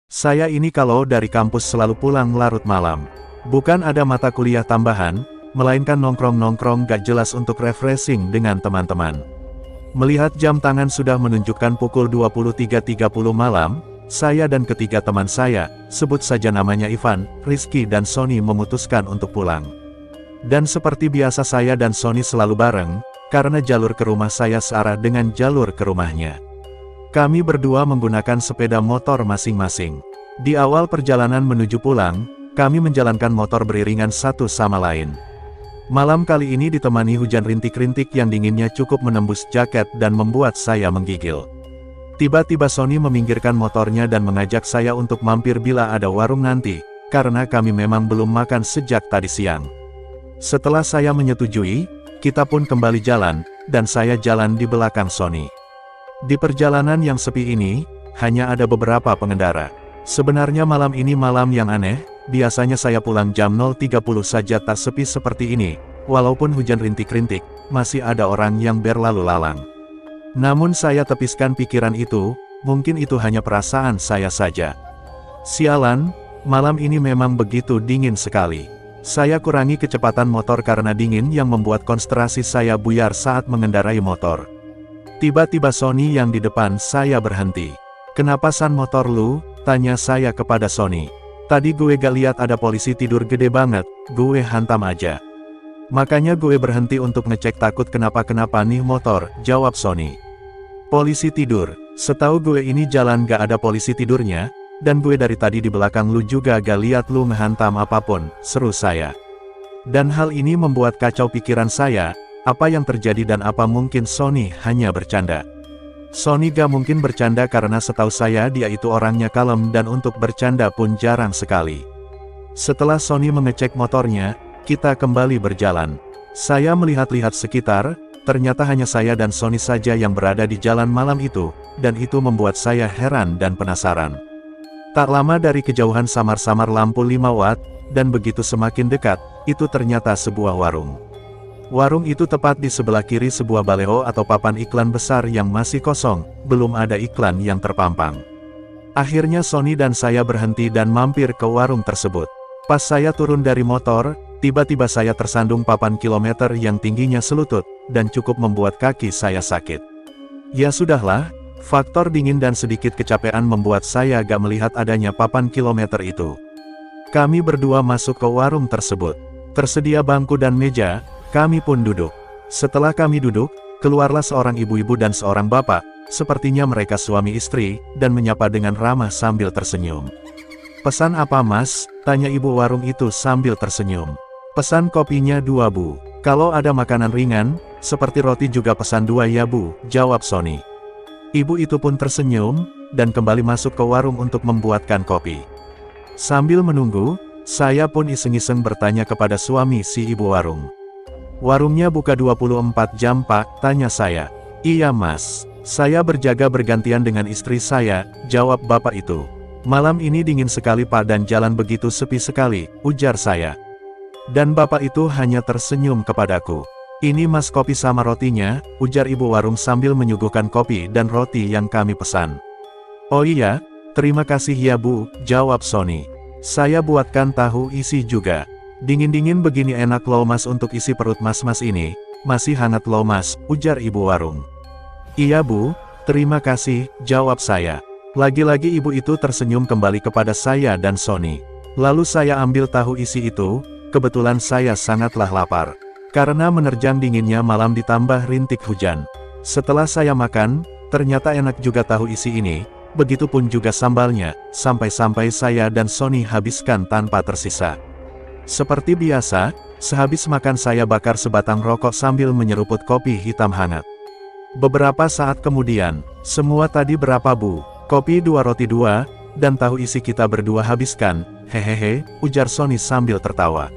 Saya ini kalau dari kampus selalu pulang larut malam. Bukan ada mata kuliah tambahan, melainkan nongkrong-nongkrong gak jelas untuk refreshing dengan teman-teman. Melihat jam tangan sudah menunjukkan pukul 23.30 malam, saya dan ketiga teman saya, sebut saja namanya Ivan, Rizky dan Sony memutuskan untuk pulang. Dan seperti biasa saya dan Sony selalu bareng, karena jalur ke rumah saya searah dengan jalur ke rumahnya. Kami berdua menggunakan sepeda motor masing-masing. Di awal perjalanan menuju pulang, kami menjalankan motor beriringan satu sama lain. Malam kali ini ditemani hujan rintik-rintik yang dinginnya cukup menembus jaket dan membuat saya menggigil. Tiba-tiba Sony meminggirkan motornya dan mengajak saya untuk mampir bila ada warung nanti, karena kami memang belum makan sejak tadi siang. Setelah saya menyetujui, kita pun kembali jalan, dan saya jalan di belakang Sony. Di perjalanan yang sepi ini, hanya ada beberapa pengendara. Sebenarnya malam ini malam yang aneh, biasanya saya pulang jam 0.30 saja tak sepi seperti ini, walaupun hujan rintik-rintik, masih ada orang yang berlalu lalang. Namun saya tepiskan pikiran itu, mungkin itu hanya perasaan saya saja. Sialan, malam ini memang begitu dingin sekali. Saya kurangi kecepatan motor karena dingin yang membuat konsentrasi saya buyar saat mengendarai motor. Tiba-tiba Sony yang di depan saya berhenti. "Kenapa san motor lu?" tanya saya kepada Sony. "Tadi gue gak lihat ada polisi tidur gede banget, gue hantam aja. Makanya gue berhenti untuk ngecek takut kenapa-kenapa nih motor," jawab Sony. "Polisi tidur? Setahu gue ini jalan gak ada polisi tidurnya, dan gue dari tadi di belakang lu juga gak lihat lu ngehantam apapun," seru saya. Dan hal ini membuat kacau pikiran saya, apa yang terjadi dan apa mungkin Sony hanya bercanda. Sony gak mungkin bercanda karena setahu saya dia itu orangnya kalem dan untuk bercanda pun jarang sekali. Setelah Sony mengecek motornya, kita kembali berjalan. Saya melihat-lihat sekitar, ternyata hanya saya dan Sony saja yang berada di jalan malam itu, dan itu membuat saya heran dan penasaran. Tak lama dari kejauhan samar-samar lampu 5 watt, dan begitu semakin dekat, itu ternyata sebuah warung. Warung itu tepat di sebelah kiri sebuah baleho atau papan iklan besar yang masih kosong, belum ada iklan yang terpampang. Akhirnya Sony dan saya berhenti dan mampir ke warung tersebut. Pas saya turun dari motor, tiba-tiba saya tersandung papan kilometer yang tingginya selutut, dan cukup membuat kaki saya sakit. Ya sudahlah, faktor dingin dan sedikit kecapean membuat saya gak melihat adanya papan kilometer itu. Kami berdua masuk ke warung tersebut. Tersedia bangku dan meja, kami pun duduk. Setelah kami duduk, keluarlah seorang ibu-ibu dan seorang bapak, sepertinya mereka suami istri, dan menyapa dengan ramah sambil tersenyum. "Pesan apa mas?" tanya ibu warung itu sambil tersenyum. "Pesan kopinya 2 bu. Kalau ada makanan ringan, seperti roti juga pesan 2 ya bu," jawab Sony. Ibu itu pun tersenyum, dan kembali masuk ke warung untuk membuatkan kopi. Sambil menunggu, saya pun iseng-iseng bertanya kepada suami si ibu warung. "Warungnya buka 24 jam pak?" tanya saya. "Iya mas. Saya berjaga bergantian dengan istri saya," jawab bapak itu. "Malam ini dingin sekali pak dan jalan begitu sepi sekali," ujar saya. Dan bapak itu hanya tersenyum kepadaku. "Ini mas kopi sama rotinya," ujar ibu warung sambil menyuguhkan kopi dan roti yang kami pesan. "Oh iya, terima kasih ya bu," jawab Sony. "Saya buatkan tahu isi juga. Dingin-dingin begini enak loh mas untuk isi perut mas-mas ini, masih hangat loh mas," ujar ibu warung. "Iya bu, terima kasih," jawab saya. Lagi-lagi ibu itu tersenyum kembali kepada saya dan Sony. Lalu saya ambil tahu isi itu, kebetulan saya sangatlah lapar. Karena menerjang dinginnya malam ditambah rintik hujan. Setelah saya makan, ternyata enak juga tahu isi ini, begitupun juga sambalnya, sampai-sampai saya dan Sony habiskan tanpa tersisa. Seperti biasa, sehabis makan saya bakar sebatang rokok sambil menyeruput kopi hitam hangat. Beberapa saat kemudian, "Semua tadi berapa bu?" "Kopi 2 roti 2, dan tahu isi kita berdua habiskan, hehehe," ujar Sony sambil tertawa.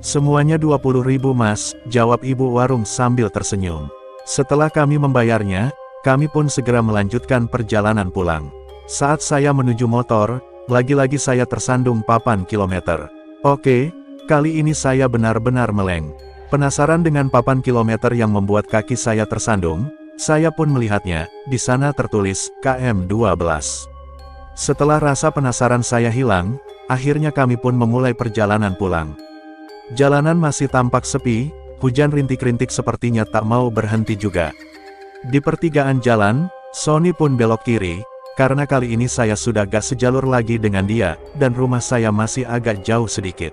"Semuanya 20.000 mas," jawab ibu warung sambil tersenyum. Setelah kami membayarnya, kami pun segera melanjutkan perjalanan pulang. Saat saya menuju motor, lagi-lagi saya tersandung papan kilometer. Oke, kali ini saya benar-benar meleng. Penasaran dengan papan kilometer yang membuat kaki saya tersandung, saya pun melihatnya, di sana tertulis, KM 12. Setelah rasa penasaran saya hilang, akhirnya kami pun memulai perjalanan pulang. Jalanan masih tampak sepi, hujan rintik-rintik sepertinya tak mau berhenti juga. Di pertigaan jalan, Sony pun belok kiri, karena kali ini saya sudah gak sejalur lagi dengan dia, dan rumah saya masih agak jauh sedikit.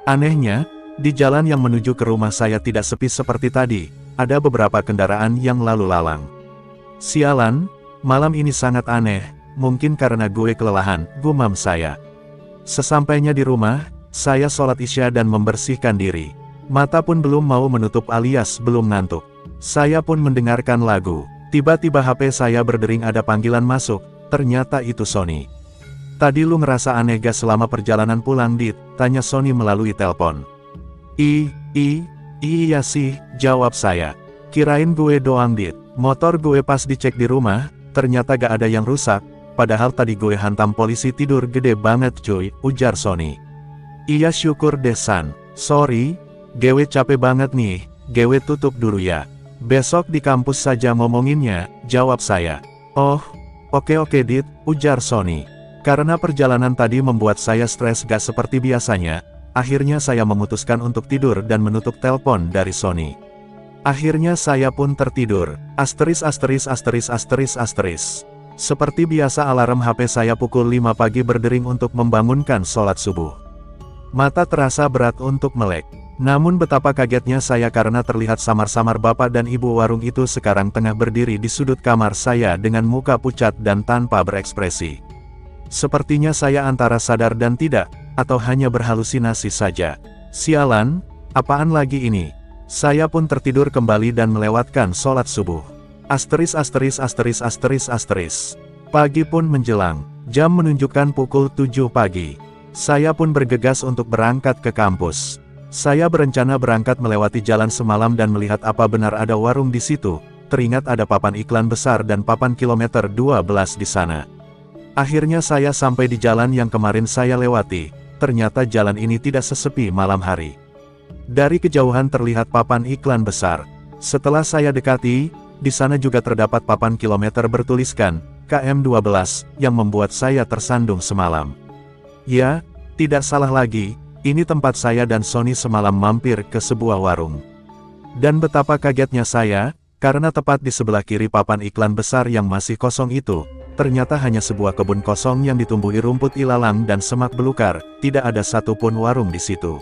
Anehnya, di jalan yang menuju ke rumah saya tidak sepi seperti tadi, ada beberapa kendaraan yang lalu lalang. Sialan, malam ini sangat aneh, mungkin karena gue kelelahan, gumam saya. Sesampainya di rumah, saya sholat isya dan membersihkan diri. Mata pun belum mau menutup alias belum ngantuk. Saya pun mendengarkan lagu. Tiba-tiba HP saya berdering ada panggilan masuk, ternyata itu Sony. Tadi lu ngerasa aneh gak selama perjalanan pulang Dit? Tanya Sony melalui telepon. Iya sih, jawab saya. Kirain gue doang Dit. Motor gue pas dicek di rumah, ternyata gak ada yang rusak, padahal tadi gue hantam polisi tidur gede banget cuy, ujar Sony. Iya syukur deh San, sorry, gue capek banget nih, gue tutup dulu ya. Besok di kampus saja ngomonginnya, jawab saya. Oh, oke Dit, ujar Sony. Karena perjalanan tadi membuat saya stres gak seperti biasanya, akhirnya saya memutuskan untuk tidur dan menutup telepon dari Sony. Akhirnya saya pun tertidur. Seperti biasa alarm HP saya pukul 5 pagi berdering untuk membangunkan sholat subuh. Mata terasa berat untuk melek. Namun betapa kagetnya saya karena terlihat samar-samar bapak dan ibu warung itu sekarang tengah berdiri di sudut kamar saya dengan muka pucat dan tanpa berekspresi. Sepertinya saya antara sadar dan tidak, atau hanya berhalusinasi saja. Sialan, apaan lagi ini? Saya pun tertidur kembali dan melewatkan sholat subuh. Pagi pun menjelang, jam menunjukkan pukul 7 pagi. Saya pun bergegas untuk berangkat ke kampus. Saya berencana berangkat melewati jalan semalam dan melihat apa benar ada warung di situ. Teringat ada papan iklan besar dan papan kilometer 12 di sana. Akhirnya saya sampai di jalan yang kemarin saya lewati. Ternyata jalan ini tidak sesepi malam hari. Dari kejauhan terlihat papan iklan besar. Setelah saya dekati, di sana juga terdapat papan kilometer bertuliskan KM12 yang membuat saya tersandung semalam. Ya, tidak salah lagi. Ini tempat saya dan Sony semalam mampir ke sebuah warung. Dan betapa kagetnya saya, karena tepat di sebelah kiri papan iklan besar yang masih kosong itu, ternyata hanya sebuah kebun kosong yang ditumbuhi rumput ilalang dan semak belukar, tidak ada satupun warung di situ.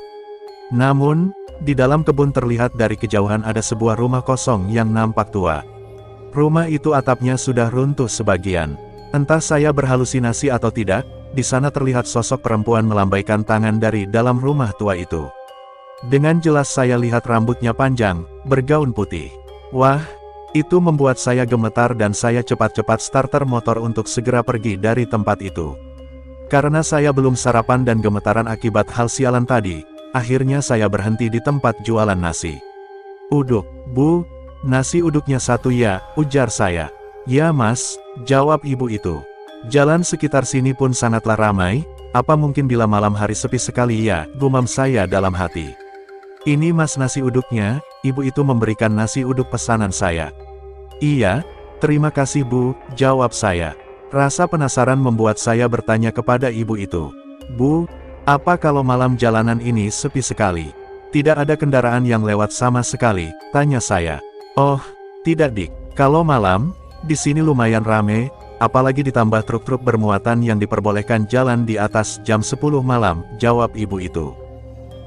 Namun, di dalam kebun terlihat dari kejauhan ada sebuah rumah kosong yang nampak tua. Rumah itu atapnya sudah runtuh sebagian. Entah saya berhalusinasi atau tidak, di sana terlihat sosok perempuan melambaikan tangan dari dalam rumah tua itu. Dengan jelas saya lihat rambutnya panjang, bergaun putih. Wah, itu membuat saya gemetar dan saya cepat-cepat starter motor untuk segera pergi dari tempat itu. Karena saya belum sarapan dan gemetaran akibat hal sialan tadi, akhirnya saya berhenti di tempat jualan nasi. Uduk, Bu, nasi uduknya satu ya, ujar saya. Ya Mas, jawab ibu itu. Jalan sekitar sini pun sangatlah ramai, apa mungkin bila malam hari sepi sekali ya, gumam saya dalam hati. Ini Mas nasi uduknya, ibu itu memberikan nasi uduk pesanan saya. Iya, terima kasih Bu, jawab saya. Rasa penasaran membuat saya bertanya kepada ibu itu. Bu, apa kalau malam jalanan ini sepi sekali? Tidak ada kendaraan yang lewat sama sekali, tanya saya. Oh, tidak Dik, kalau malam, di sini lumayan rame. Apalagi ditambah truk-truk bermuatan yang diperbolehkan jalan di atas jam 10 malam, jawab ibu itu.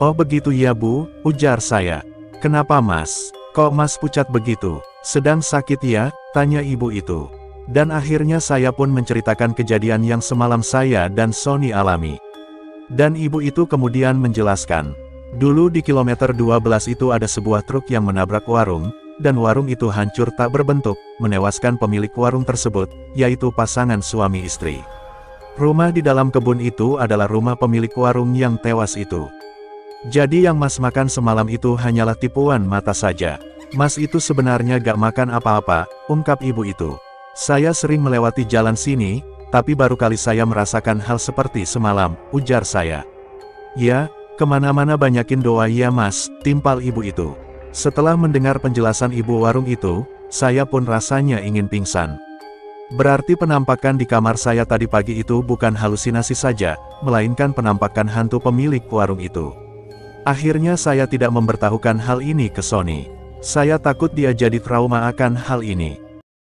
Oh begitu ya Bu, ujar saya. Kenapa Mas? Kok Mas pucat begitu? Sedang sakit ya? Tanya ibu itu. Dan akhirnya saya pun menceritakan kejadian yang semalam saya dan Sony alami. Dan ibu itu kemudian menjelaskan. Dulu di kilometer 12 itu ada sebuah truk yang menabrak warung, dan warung itu hancur tak berbentuk, menewaskan pemilik warung tersebut, yaitu pasangan suami istri. Rumah di dalam kebun itu adalah rumah pemilik warung yang tewas itu. Jadi yang Mas makan semalam itu hanyalah tipuan mata saja. Mas itu sebenarnya gak makan apa-apa, ungkap ibu itu. Saya sering melewati jalan sini, tapi baru kali saya merasakan hal seperti semalam, ujar saya. Ya, kemana-mana banyakin doa ya Mas, timpal ibu itu. Setelah mendengar penjelasan ibu warung itu, saya pun rasanya ingin pingsan. Berarti penampakan di kamar saya tadi pagi itu bukan halusinasi saja, melainkan penampakan hantu pemilik warung itu. Akhirnya saya tidak memberitahukan hal ini ke Sony. Saya takut dia jadi trauma akan hal ini.